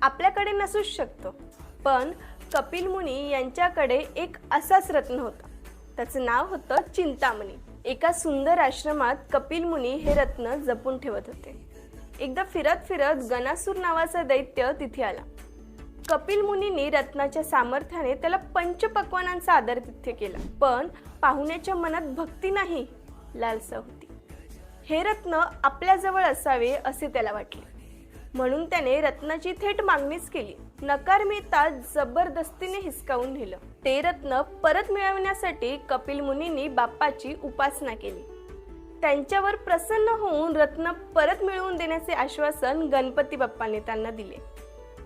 आपल्याकडे नसूच शकतो, पण कपिल मुनी यांच्याकडे एक असाच रत्न होता. त्याचं नाव होतं चिंतामणी. एका सुंदर आश्रमात कपिल मुनी हे रत्न जपून ठेवत होते. एकदा फिरत फिरत गणासूर नावाचा दैत्य तिथे आला. कपिल मुनींनी रत्नाच्या सामर्थ्याने त्याला पंचपक्वानांचा आदरातिथ्य केला, पण पाहुण्याच्या मनात भक्ती नाही, लालसा होती. हे रत्न आपल्याजवळ असावे असे त्याला वाटले, म्हणून त्याने रत्नाची थेट मागणीच केली. नकार मिळताच जबरदस्तीने हिसकावून नेलं. ते रत्न परत मिळवण्यासाठी कपिल मुनींनी बाप्पाची उपासना केली. त्यांच्यावर प्रसन्न होऊन रत्न परत मिळवून देण्याचे आश्वासन गणपती बाप्पाने त्यांना दिले.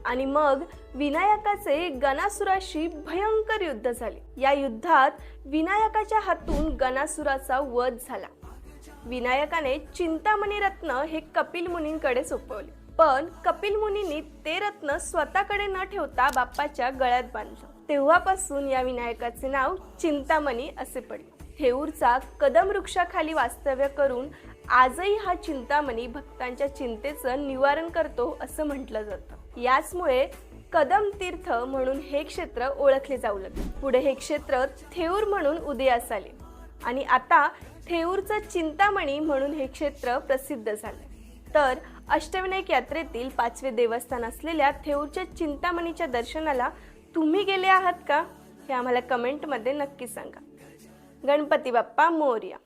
आणि मग विनायकाचे गणासुराशी भयंकर युद्ध झाले. या युद्धात विनायकाच्या हातून गणासुराचा वध झाला. विनायकाने चिंतामणी रत्न हे कपिल मुनींकडे सोपवले, पण कपिल मुनींनी ते रत्न स्वतःकडे न ठेवता बाप्पाच्या गळ्यात बांधलं. तेव्हापासून या विनायकाचे नाव चिंतामणी असे पडले. थेऊरचा कदम वृक्षाखाली वास्तव्य करून आजही हा चिंतामणी भक्तांच्या चिंतेचं निवारण करतो असं म्हटलं जातं. याचमुळे कदम तीर्थ म्हणून हे क्षेत्र ओळखले जाऊ लागले. पुढे हे क्षेत्र थेऊर म्हणून उदयास आले आणि आता थेऊरचं चिंतामणी म्हणून हे क्षेत्र प्रसिद्ध झाले. तर अष्टविनायक यात्रेतील 5वे देवस्थान असलेल्या थेऊरच्या चिंतामणीच्या दर्शनाला तुम्ही गेले आहात का, हे आम्हाला कमेंटमध्ये नक्की सांगा. गणपती बाप्पा मोरया.